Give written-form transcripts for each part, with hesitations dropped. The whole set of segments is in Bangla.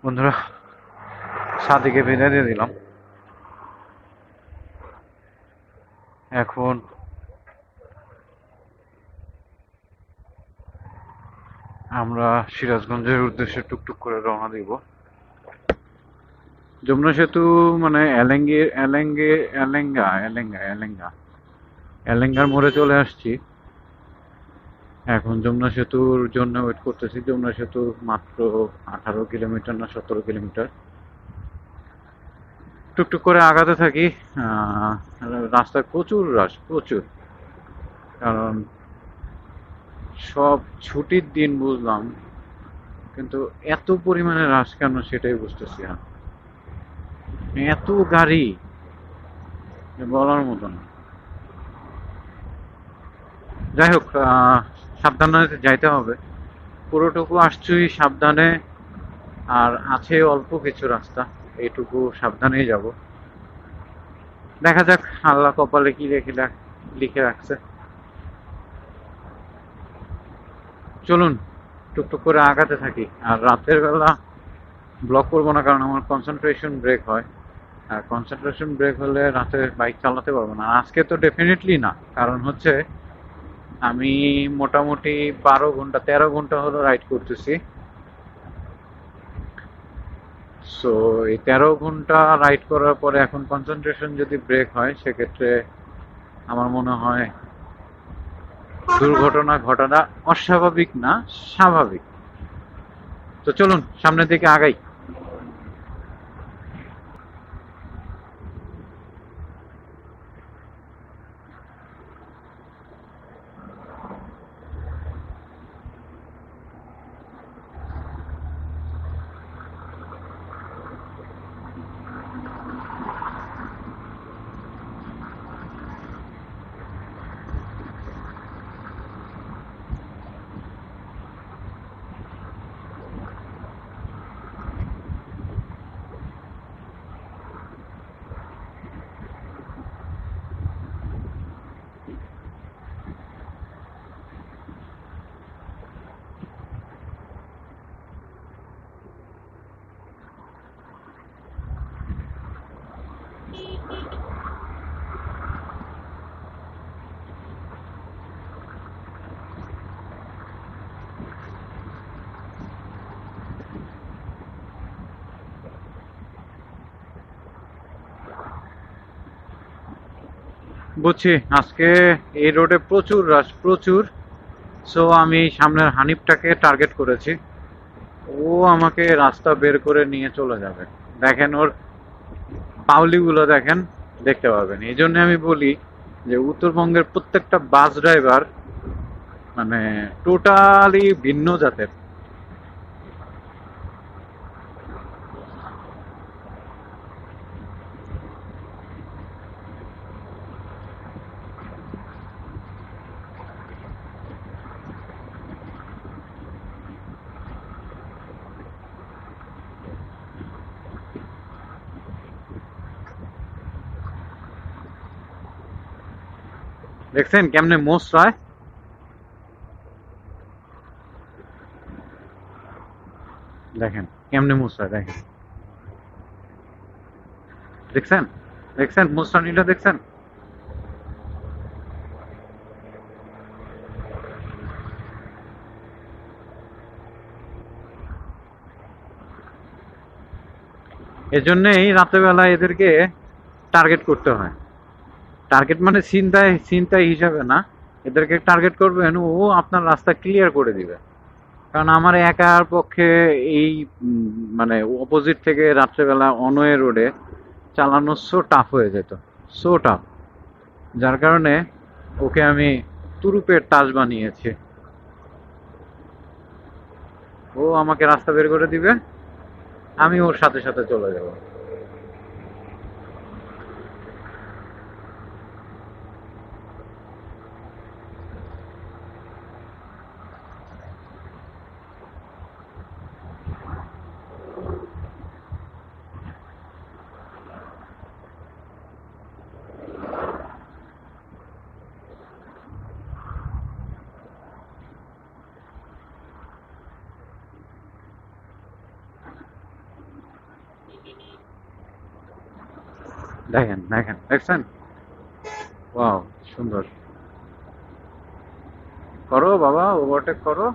বন্ধুরা, সাদিকে বিদায় দিয়ে দিলাম। এখন আমরা সিরাজগঞ্জের উদ্দেশ্যে টুকটুক করে রওনা দিব। যমুনা সেতু মানে এলেঙ্গার মোড়ে চলে আসছি। এখন যমুনা সেতুর জন্য ওয়েট করতেছি। যমুনা সেতু মাত্র 18 কিলোমিটার না 17 কিলোমিটার। টুকটুক করে আগাতে থাকি। আহ, রাস্তায় প্রচুর রাশ, প্রচুর। কারণ সব ছুটির দিন বুঝলাম, কিন্তু এত পরিমাণে রাশ কেন সেটাই বুঝতেছি না। এত গাড়ি যে বলার মতো না। যাই হোক, সাবধানে যাইতে হবে। পুরোটুকু আসছি সাবধানে, আর আছে অল্প কিছু রাস্তা, এইটুকু সাবধানেই যাব। দেখা যাক আল্লাহ কপালে কি লিখে রাখছে। চলুন টুকটুক করে আগাতে থাকি। আর রাতের বেলা ব্লক করবো না, কারণ আমার কনসেন্ট্রেশন ব্রেক হয়। আর কনসেন্ট্রেশন ব্রেক হলে রাতে বাইক চালাতে পারবো না। আজকে তো ডেফিনেটলি না, কারণ হচ্ছে আমি মোটামুটি 12 ঘন্টা 13 ঘন্টা হলো রাইড করতেছি। সো এই 13 ঘন্টা রাইড করার পরে এখন কনসেন্ট্রেশন যদি ব্রেক হয়, সেক্ষেত্রে আমার মনে হয় দুর্ঘটনা ঘটাটা অস্বাভাবিক না, স্বাভাবিক। তো চলুন সামনের দিকে আগাই। বুঝছি আজকে এই রোডে প্রচুর রাশ, প্রচুর। সো আমি সামনের হানিফটাকে টার্গেট করেছি। ও আমাকে রাস্তা বের করে নিয়ে চলে যাবে। দেখেন ওর পাউলিগুলো দেখেন, দেখতে পাবেন। এই জন্য আমি বলি যে উত্তরবঙ্গের প্রত্যেকটা বাস ড্রাইভার মানে টোটালি ভিন্ন জাতের। দেখছেন কেমনে মোচড়ায়? দেখেন কেমনে মোচড়ায়, দেখেন। দেখছেন, দেখছেন মোচড়ানিটা দেখছেন? এজন্যই রাত্রেবেলা এদেরকে টার্গেট করতে হয়। টার্গেট মানে চিন্তায় চিন্তায় হিসাবে না, এদেরকে টার্গেট করবেন, ও আপনার রাস্তা ক্লিয়ার করে দিবে। কারণ আমার একার পক্ষে এই মানে অপোজিট থেকে রাত্রেবেলা অনওয়ে রোডে চালানো সো টাফ হয়ে যেত, সো টাফ। যার কারণে ওকে আমি তুরুপের তাস বানিয়েছি। ও আমাকে রাস্তা বের করে দিবে, আমি ওর সাথে সাথে চলে যাব। দেখেন দেখেন দেখছেন? ওয়াও, সুন্দর। করো বাবা, ওভারটেক করো।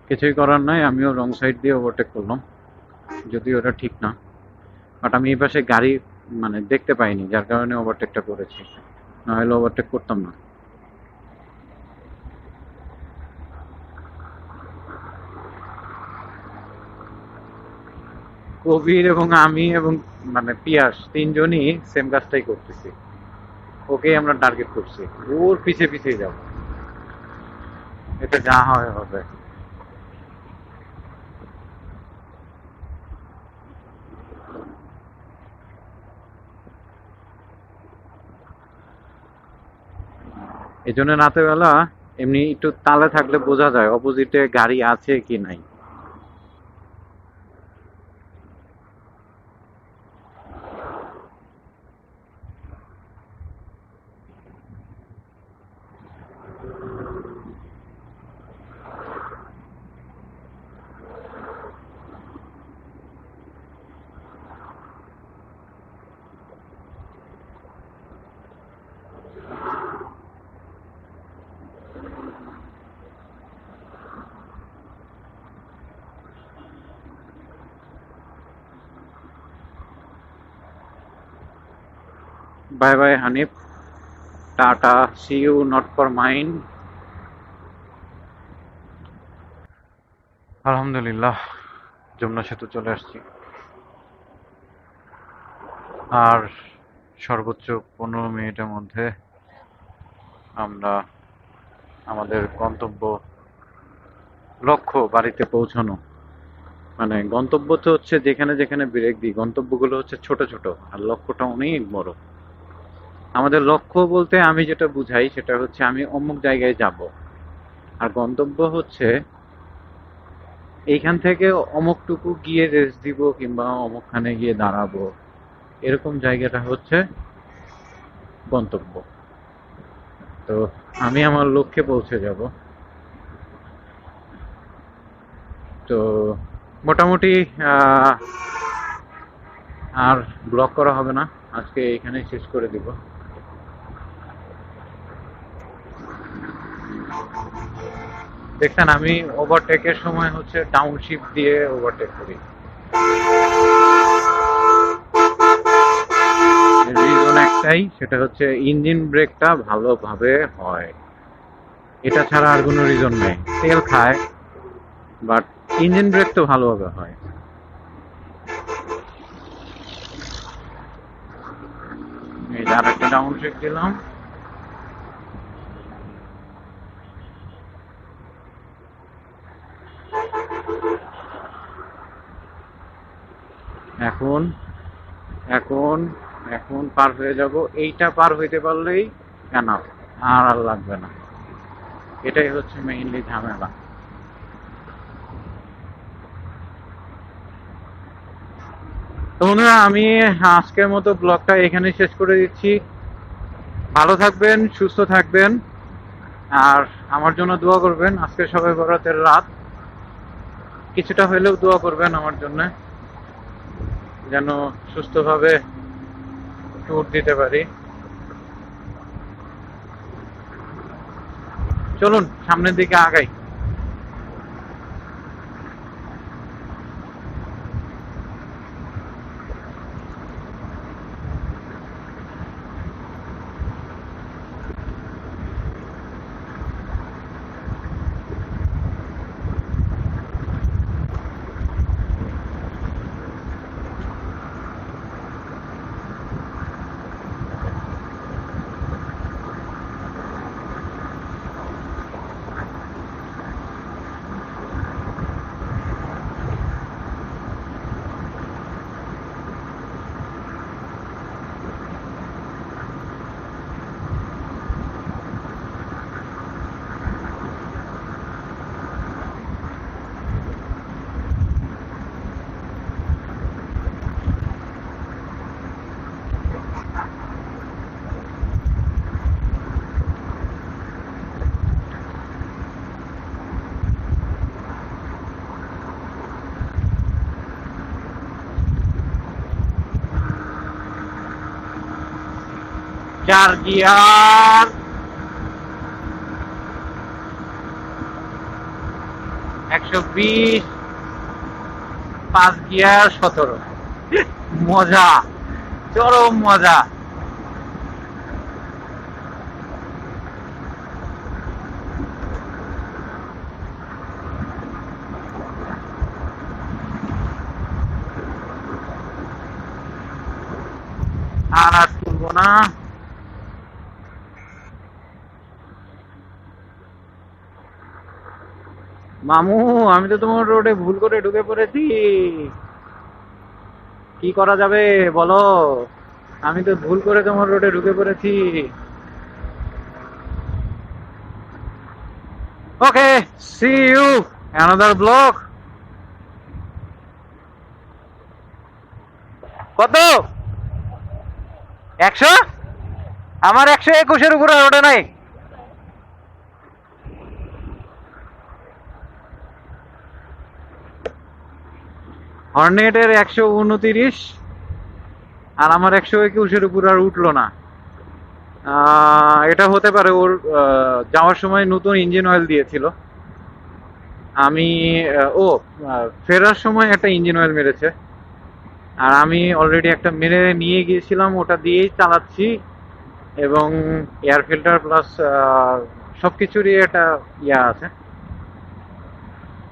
কিছুই করার নাই, আমিও রং সাইড দিয়ে ওভারটেক করলাম, যদিও ওটা ঠিক না। বাট আমি এই পাশে গাড়ি মানে দেখতে পাইনি, যার কারণে ওভারটেকটা করেছি, না হলে ওভারটেক করতাম না। কবির এবং আমি এবং মানে পিয়াস তিনজনই সেম কাজটাই করতেছি, ওকেই আমরা টার্গেট করছি, ওর পিছে পিছে যাব, এটা যা হয় হবে। এই জন্য রাতের বেলা এমনি একটু তালে থাকলে বোঝা যায় অপোজিটে গাড়ি আছে কি নাই। Bye bye Hanif, tata, see you not for mind. আলহামদুলিল্লাহ, যমুনা সেতু চলে আসছি। আর সর্বোচ্চ 15 মিনিটের মধ্যে আমরা আমাদের গন্তব্য, লক্ষ্য বাড়িতে পৌঁছানো। মানে গন্তব্য তো হচ্ছে যেখানে যেখানে ব্রেক দিই, গন্তব্যগুলো হচ্ছে ছোট ছোট, আর লক্ষ্যটা অনেক বড়। আমাদের লক্ষ্য বলতে আমি যেটা বুঝাই সেটা হচ্ছে আমি অমুক জায়গায় যাব, আর গন্তব্য হচ্ছে এইখান থেকে অমুকটুকু গিয়ে রেস্ট দিব কিংবা অমুকখানে গিয়ে দাঁড়াবো, এরকম জায়গাটা হচ্ছে গন্তব্য। তো আমি আমার লক্ষ্যে পৌঁছে যাব। তো মোটামুটি আহ, আর ব্লগ করা হবে না, আজকে এখানেই শেষ করে দিব। দেখছেন আমি ওভারটেকের সময় হচ্ছে ডাউনশিফট দিয়ে ওভারটেক করি। রিজন একটাই, সেটা হচ্ছে ইঞ্জিন ব্রেকটা ভালোভাবে হয়, এটা ছাড়া আর কোনো রিজন নেই। তেল খায়, বাট ইঞ্জিন ব্রেক তো ভালোভাবে হয়। এই যে আরেকটা ডাউনশিফট দিলাম। এখন এখন এখন পার হয়ে যাব, এইটা পার হইতে পারলেই এনাফ, আর আর লাগবে না। এটাই হচ্ছে মেইনলি ঝামেলা। তো বন্ধুরা, আমি আজকের মতো ব্লগটা এখানে শেষ করে দিচ্ছি। ভালো থাকবেন, সুস্থ থাকবেন, আর আমার জন্য দোয়া করবেন। আজকে সবে বরাতের রাত, কিছুটা হলেও দোয়া করবেন আমার জন্য, যেন সুস্থভাবে ট্যুর দিতে পারি। চলুন সামনের দিকে আগাই। চার গিয়ার, 120, 5 গিয়ার, 17। মজা, চরম মজা। আর তুলবো না। মামু, আমি তো তোমার রোডে ভুল করে ঢুকে পড়েছি। কি করা যাবে বলো? আমি তো ভুল করে তোমার রোডে ঢুকে পড়েছি। ওকে, সি ইউ অ্যানাদার ব্লক। কত? 100? আমার 121-এর উপরে ওঠে নাই। হর্নেটের 129, আর আমার 121-এর উপর আর উঠলো না। এটা হতে পারে ওর যাওয়ার সময় নতুন ইঞ্জিন অয়েল দিয়েছিল। আমি ফেরার সময় একটা ইঞ্জিন অয়েল মেরেছে, আর আমি অলরেডি একটা মেরে নিয়ে গিয়েছিলাম, ওটা দিয়েই চালাচ্ছি। এবং এয়ার ফিল্টার প্লাস সবকিছুরই একটা ইয়া আছে,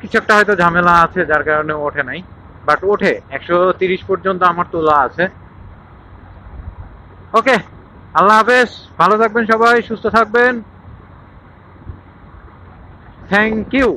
কিছু একটা হয়তো ঝামেলা আছে যার কারণে ওঠে নাই। বাট ওঠে, 130 পর্যন্ত আমার তোলা আছে। ওকে, আল্লাহ হাফেজ, ভালো থাকবেন সবাই, সুস্থ থাকবেন। Thank you.